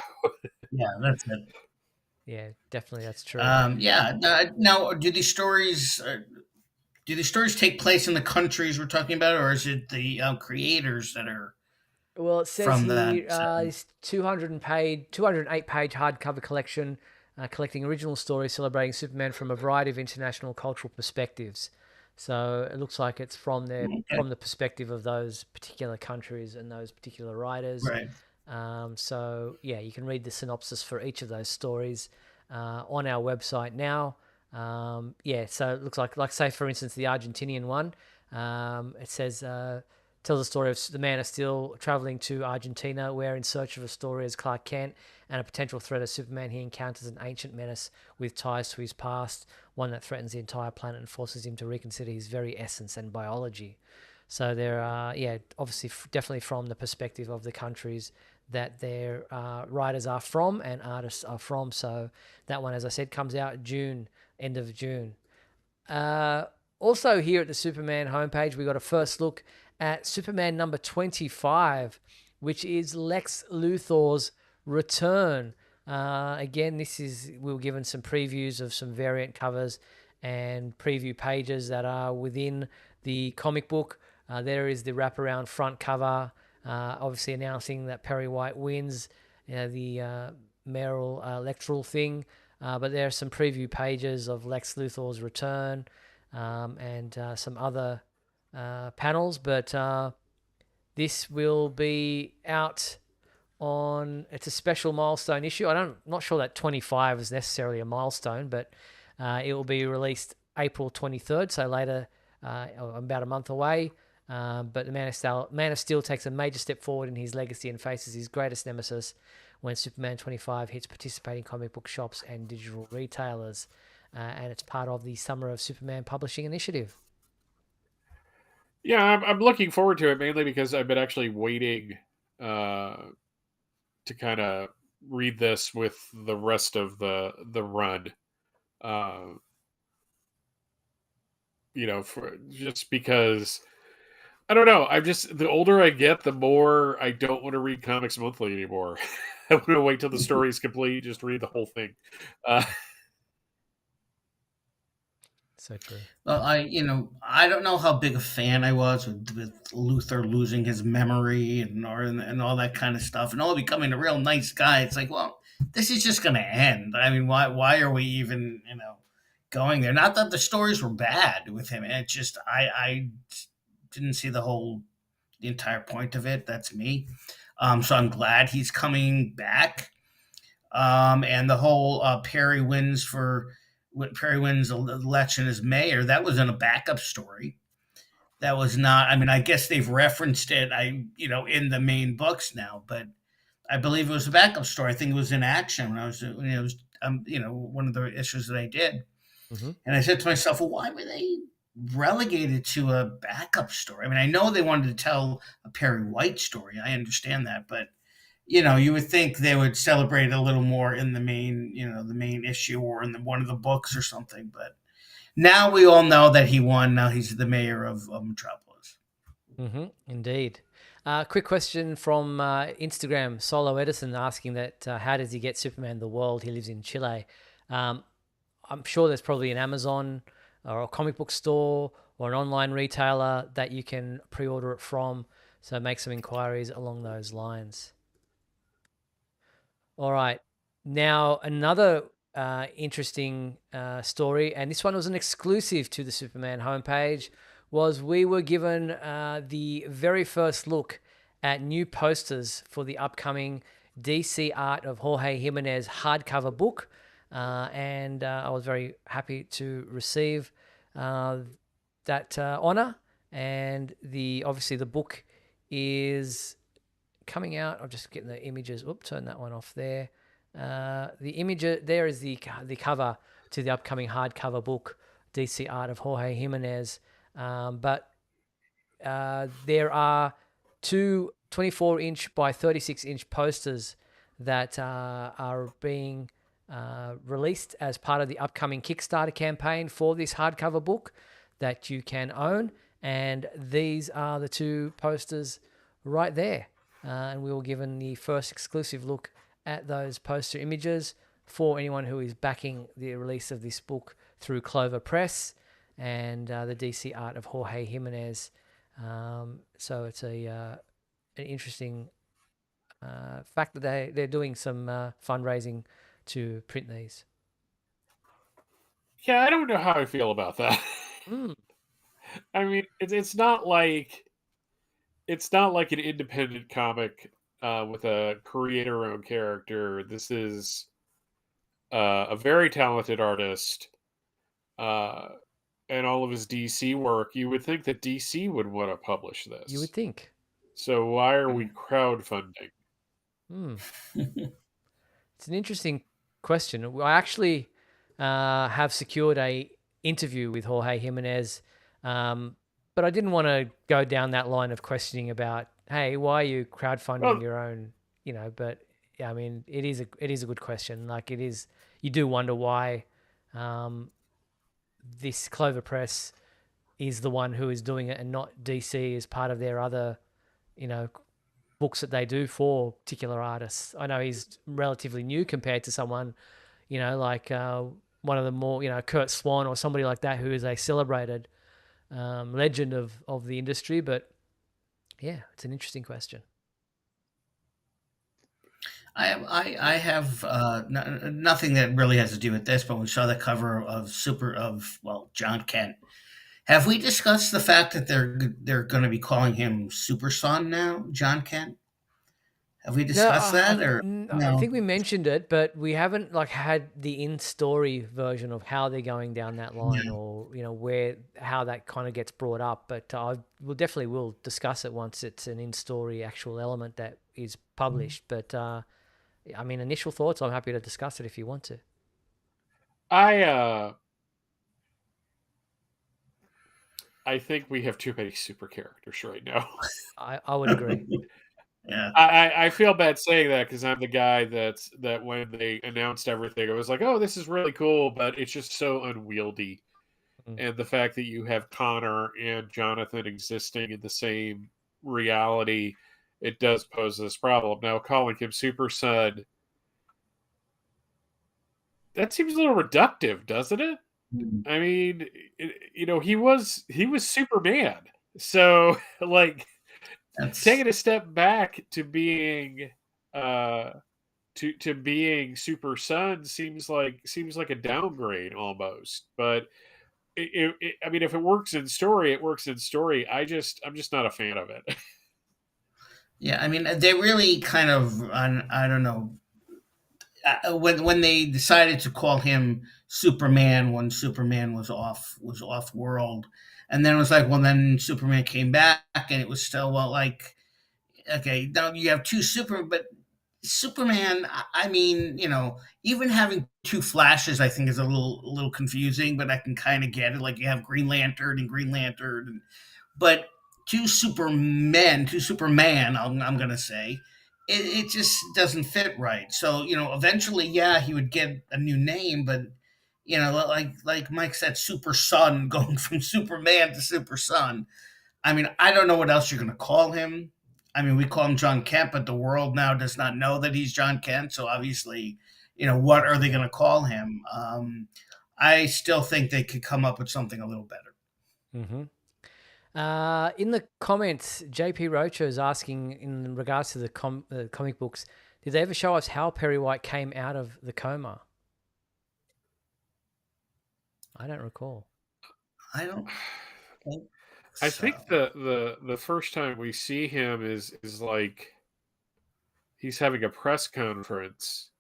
Yeah, that's it. Yeah, definitely, that's true. Now, do these stories take place in the countries we're talking about, or is it the creators that are Well, it says from here that? this 208-page hardcover collection collecting original stories celebrating Superman from a variety of international cultural perspectives. So it looks like it's from the perspective of those particular countries and those particular writers. Right. So yeah, you can read the synopsis for each of those stories on our website now. So it looks like say for instance the Argentinian one. It says tells the story of the Man of Steel traveling to Argentina, where in search of a story as Clark Kent and a potential threat as Superman, he encounters an ancient menace with ties to his past, one that threatens the entire planet and forces him to reconsider his very essence and biology. So there are, obviously definitely from the perspective of the countries that their writers are from and artists are from. So that one, as I said, comes out end of June. Also here at the Superman homepage, we got a first look at Superman number 25, which is Lex Luthor's return. Again, we were given some previews of some variant covers and preview pages that are within the comic book. There is the wraparound front cover, obviously announcing that Perry White wins the mayoral electoral thing. But there are some preview pages of Lex Luthor's return and some other panels. But this will be out on, it's a special milestone issue. Not sure that 25 is necessarily a milestone, but it will be released April 23rd, so later, about a month away. But the Man of Steel takes a major step forward in his legacy and faces his greatest nemesis when Superman 25 hits participating comic book shops and digital retailers. And it's part of the Summer of Superman publishing initiative. yeah, I'm looking forward to it mainly because I've been actually waiting to kind of read this with the rest of the run. Just because I don't know. The older I get, the more I don't want to read Comics Monthly anymore. I want to wait till the story is complete, just read the whole thing. So true. Well, I don't know how big a fan I was with Luthor losing his memory and all that kind of stuff, and all becoming a real nice guy. It's like, well, this is just going to end. I mean, why are we even going there? Not that the stories were bad with him. It just I didn't see the entire point of it. That's me. So I'm glad he's coming back. And the whole Perry wins the election as mayor. That was in a backup story. That was not. I mean, I guess they've referenced it. In the main books now, but I believe it was a backup story. I think it was in Action when I was, one of the issues that I did. Mm-hmm. And I said to myself, well, why were they relegated to a backup story? I mean, I know they wanted to tell a Perry White story. I understand that, but you would think they would celebrate a little more in the main issue or in one of the books or something. But now we all know that he won. Now he's the mayor of Metropolis. Mm-hmm. Indeed. Quick question from Instagram, Solo Edison, asking that how does he get Superman the world? He lives in Chile. I'm sure there's probably an Amazon or a comic book store or an online retailer that you can pre-order it from. So make some inquiries along those lines. All right. Now, another interesting story, and this one was an exclusive to the Superman homepage, was we were given the very first look at new posters for the upcoming DC art of Jorge Jimenez hardcover book. And I was very happy to receive that honor. And obviously the book is coming out. I'm just getting the images. Oops, turn that one off there. The image there is the cover to the upcoming hardcover book, DC art of Jorge Jimenez. But there are two 24-inch by 36-inch posters that are being released as part of the upcoming Kickstarter campaign for this hardcover book that you can own. And these are the two posters right there. And we were given the first exclusive look at those poster images for anyone who is backing the release of this book through Clover Press and the DC art of Jorge Jimenez. So it's an interesting fact that they're doing some fundraising to print these. Yeah, I don't know how I feel about that. I mean, it's not like an independent comic with a creator-owned character. This is a very talented artist, and all of his DC work. You would think that DC would want to publish this. You would think. So why are we crowdfunding? It's an interesting question. I actually have secured a interview with Jorge Jimenez, but I didn't want to go down that line of questioning about, hey, why are you crowdfunding your own, but yeah, I mean, it is a good question. Like it is, you do wonder why this Clover Press is the one who is doing it and not DC as part of their other, books that they do for particular artists. I know he's relatively new compared to someone, like one of the more, Kurt Swan or somebody like that, who is a celebrated legend of the industry. But yeah, it's an interesting question. I have nothing that really has to do with this, but we saw the cover of John Kent. Have we discussed the fact that they're going to be calling him Super Son now, John Kent? Have we discussed that? No? I think we mentioned it, but we haven't had the in-story version of how they're going down that line, or how that kind of gets brought up. But we'll definitely discuss it once it's an in-story actual element that is published. But I mean, initial thoughts. I'm happy to discuss it if you want to. I think we have too many super characters right now. I would agree. Yeah, I feel bad saying that because I'm the guy that when they announced everything, I was like, oh, this is really cool, but it's just so unwieldy. And the fact that you have Connor and Jonathan existing in the same reality, it does pose this problem. Now, calling him Super Son, that seems a little reductive, doesn't it? I mean, he was Superman, so taking a step back to being to being Super Son seems like a downgrade almost. But I mean, if it works in story, it works in story. I'm just not a fan of it. Yeah, I mean, they really kind of, I don't know, when they decided to call him Superman when Superman was off world, and then it was like, well, then Superman came back, and it was still okay, now you have two but Superman. I mean, even having two Flashes, I think is a little confusing, but I can kind of get it. Like you have Green Lantern, but two Superman, I'm gonna say. It just doesn't fit right. So, eventually, yeah, he would get a new name, but, like Mike said, Super Son, going from Superman to Super Son. I mean, I don't know what else you're going to call him. I mean, we call him John Kent, but the world now does not know that he's John Kent. So obviously, what are they going to call him? I still think they could come up with something a little better. Mm-hmm. In the comments, JP Rocha is asking in regards to the comic books, did they ever show us how Perry White came out of the coma? I don't recall. I don't think I think the first time we see him is like he's having a press conference,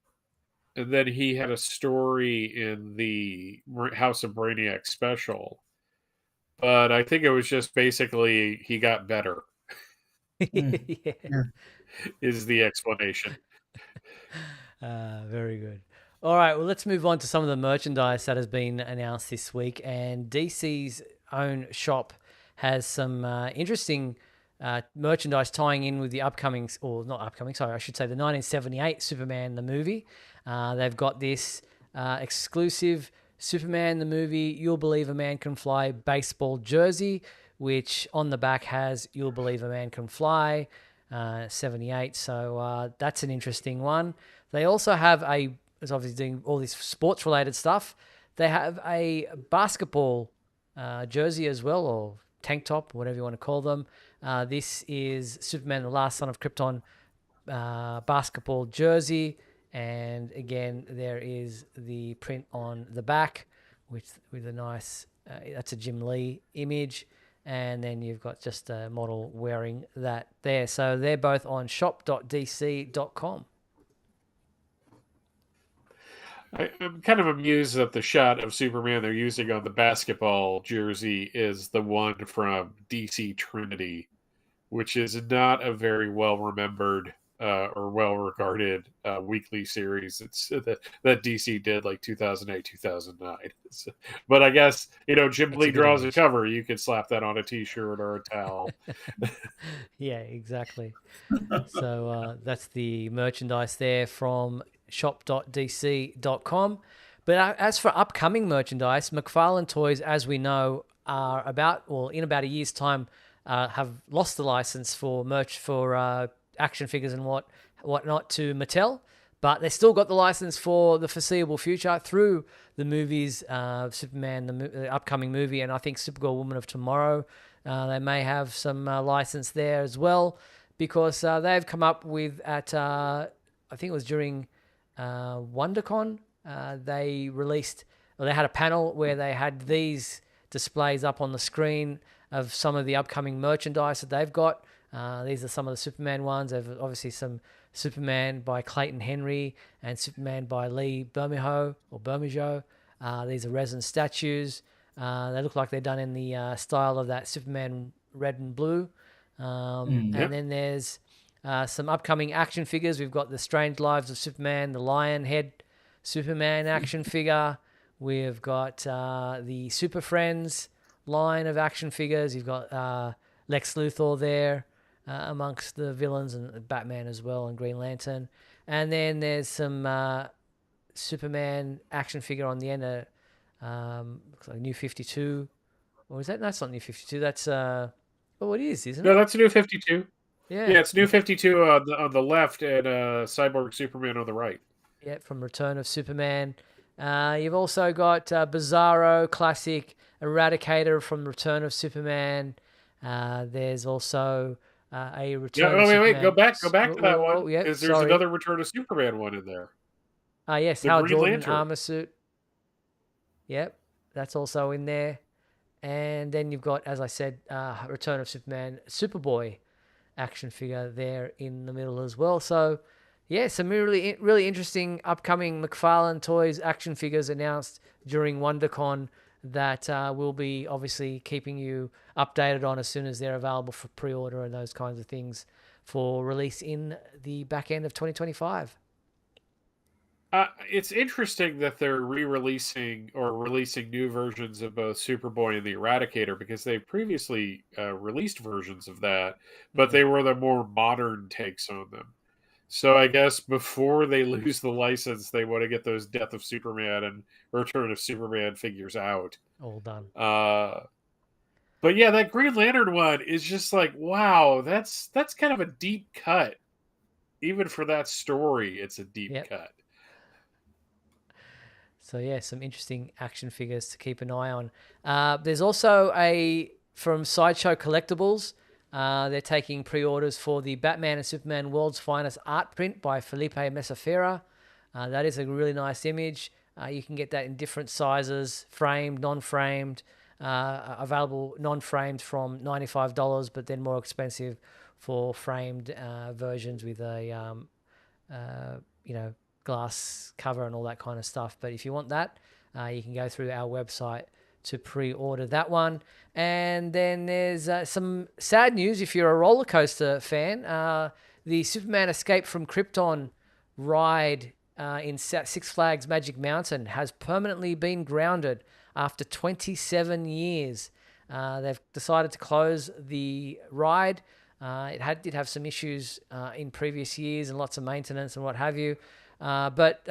and then he had a story in the House of Brainiac special. But I think it was just basically he got better. Yeah. Is the explanation. Very good. All right, well, let's move on to some of the merchandise that has been announced this week. And DC's own shop has some interesting merchandise tying in with the upcoming, or not upcoming, sorry, I should say the 1978 Superman the movie. They've got this exclusive Superman the movie You'll Believe a Man Can Fly baseball jersey, which on the back has You'll Believe a Man Can Fly 78. So that's an interesting one. They also have it's obviously doing all this sports related stuff. They have a basketball jersey as well, or tank top, whatever you want to call them. This is Superman, the Last Son of Krypton basketball jersey. And again, there is the print on the back with a nice, that's a Jim Lee image. And then you've got just a model wearing that there. So they're both on shop.dc.com. I'm kind of amused that the shot of Superman they're using on the basketball jersey is the one from DC Trinity, which is not a very well-remembered or well-regarded weekly series. It's that DC did like 2008, 2009. But I guess, Jim Lee draws a cover. You could slap that on a T-shirt or a towel. Yeah, exactly. So that's the merchandise there from shop.dc.com. But as for upcoming merchandise, McFarlane Toys, as we know, are in about a year's time, have lost the license for merch for action figures and whatnot to Mattel, but they still got the license for the foreseeable future through the movies, Superman, the upcoming movie, and I think Supergirl, Woman of Tomorrow. They may have some license there as well, because they've come up with I think it was during WonderCon, they had a panel where they had these displays up on the screen of some of the upcoming merchandise that they've got. These are some of the Superman ones. There's obviously some Superman by Clayton Henry and Superman by Lee Bermejo. These are resin statues. They look like they're done in the style of that Superman red and blue. And then there's some upcoming action figures. We've got the Strange Lives of Superman, the Lionhead Superman action figure. We've got the Super Friends line of action figures. You've got Lex Luthor there amongst the villains, and Batman as well, and Green Lantern. And then there's some Superman action figure on the end of looks like New 52. Or is that? That's not New 52. That's it is, isn't it? No, that's New 52. Yeah, it's New 52 on the left and Cyborg Superman on the right. Yeah, from Return of Superman. You've also got Bizarro, classic Eradicator from Return of Superman. There's also a Return of Superman. Wait, go back to that one. Yeah, there's another Return of Superman one in there. Yes, Hal Jordan armor suit. Yep, that's also in there. And then you've got, as I said, Return of Superman Superboy action figure there in the middle as well. So, yeah, some really, really interesting upcoming McFarlane Toys action figures announced during WonderCon that we'll be obviously keeping you updated on as soon as they're available for pre-order and those kinds of things for release in the back end of 2025. It's interesting that they're re-releasing or releasing new versions of both Superboy and the Eradicator, because they previously released versions of that, but they were the more modern takes on them. So I guess before they lose the license, they want to get those Death of Superman and Return of Superman figures out. All done. But yeah, that Green Lantern one is just like, wow, that's kind of a deep cut. Even for that story, it's a deep cut. So yeah, some interesting action figures to keep an eye on. There's also from Sideshow Collectibles. They're taking pre-orders for the Batman and Superman World's Finest art print by Felipe Mesafera. That is a really nice image. You can get that in different sizes, framed, non-framed, available non-framed from $95, but then more expensive for framed versions with a glass cover and all that kind of stuff. But if you want that, you can go through our website to pre-order that one. And then there's some sad news if you're a roller coaster fan. The Superman Escape from Krypton ride in Six Flags Magic Mountain has permanently been grounded after 27 years. They've decided to close the ride. It did have some issues in previous years and lots of maintenance and what have you. But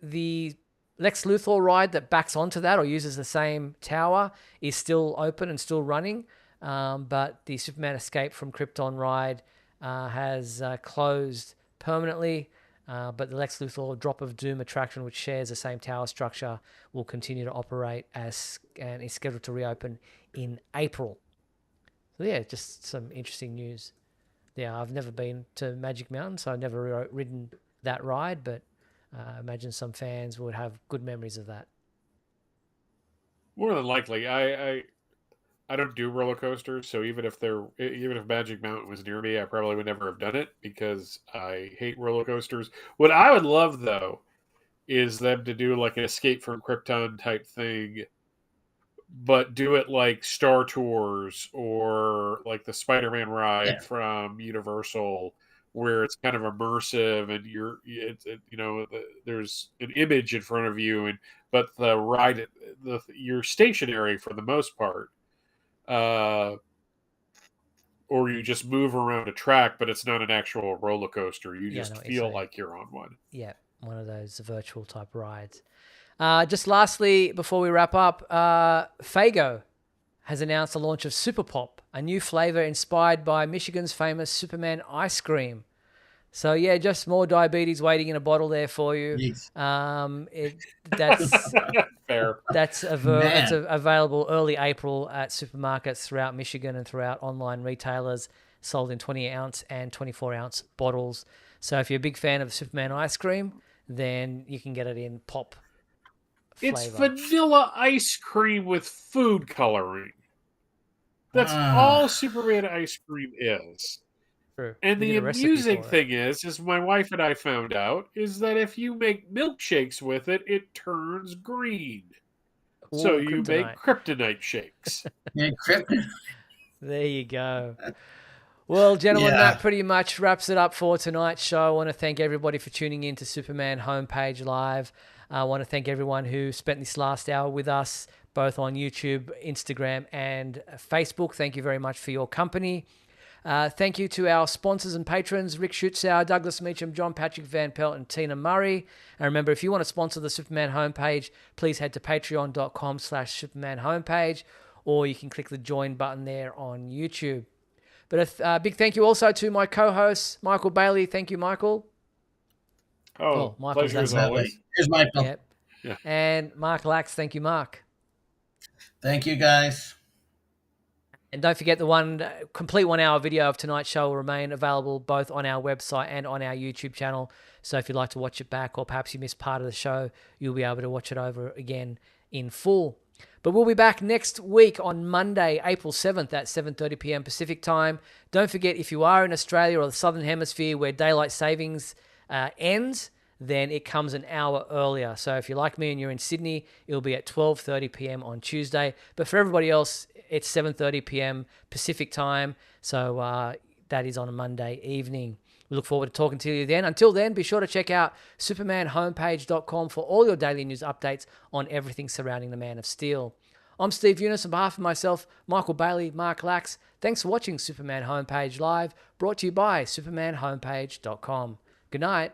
the Lex Luthor ride that backs onto that or uses the same tower is still open and still running. But the Superman Escape from Krypton ride has closed permanently. But the Lex Luthor Drop of Doom attraction, which shares the same tower structure, will continue to operate and is scheduled to reopen in April. So yeah, just some interesting news. Yeah, I've never been to Magic Mountain, so I've never ridden that ride, but I imagine some fans would have good memories of that. More than likely, I don't do roller coasters, so even if Magic Mountain was near me, I probably would never have done it because I hate roller coasters. What I would love though is them to do like an Escape from Krypton type thing, but do it like Star Tours or like the Spider-Man ride from Universal, where it's kind of immersive and there's an image in front of you, but the ride, you're stationary for the most part. Or you just move around a track, but it's not an actual roller coaster. You just feel like you're on one. Yeah, one of those virtual type rides. Just lastly, before we wrap up, Faygo has announced the launch of Super Pop, a new flavor inspired by Michigan's famous Superman ice cream. So yeah, just more diabetes waiting in a bottle there for you. Yes. That's fair. It's available early April at supermarkets throughout Michigan and throughout online retailers, sold in 20-ounce and 24-ounce bottles. So if you're a big fan of Superman ice cream, then you can get it in pop flavor. It's vanilla ice cream with food coloring. That's all Superman ice cream is. True. And the amusing thing is my wife and I found out, is that if you make milkshakes with it, it turns green. Ooh, so you make kryptonite shakes. Yeah, kryptonite. There you go. Well, gentlemen, that pretty much wraps it up for tonight's show. I want to thank everybody for tuning in to Superman Homepage Live. I want to thank everyone who spent this last hour with us, both on YouTube, Instagram, and Facebook. Thank you very much for your company. Thank you to our sponsors and patrons, Rick Schutzauer, Douglas Meacham, John Patrick Van Pelt, and Tina Murray. And remember, if you want to sponsor the Superman homepage, please head to patreon.com/Superman homepage, or you can click the join button there on YouTube. But a big thank you also to my co-host, Michael Bailey. Thank you, Michael. Pleasure as always. Here's Michael. Yep. Yeah. And Mark Lax. Thank you, Mark. Thank you, guys. And don't forget the complete 1 hour video of tonight's show will remain available both on our website and on our YouTube channel. So if you'd like to watch it back, or perhaps you missed part of the show, you'll be able to watch it over again in full. But we'll be back next week on Monday, April 7th at 7:30 p.m. Pacific time. Don't forget, if you are in Australia or the Southern Hemisphere where daylight savings ends, then it comes an hour earlier. So if you're like me and you're in Sydney, it'll be at 12:30 p.m. on Tuesday. But for everybody else, it's 7:30 p.m. Pacific time. So that is on a Monday evening. We look forward to talking to you then. Until then, be sure to check out supermanhomepage.com for all your daily news updates on everything surrounding the Man of Steel. I'm Steve Eunice on behalf of myself, Michael Bailey, Mark Lax. Thanks for watching Superman Homepage Live, brought to you by supermanhomepage.com. Good night.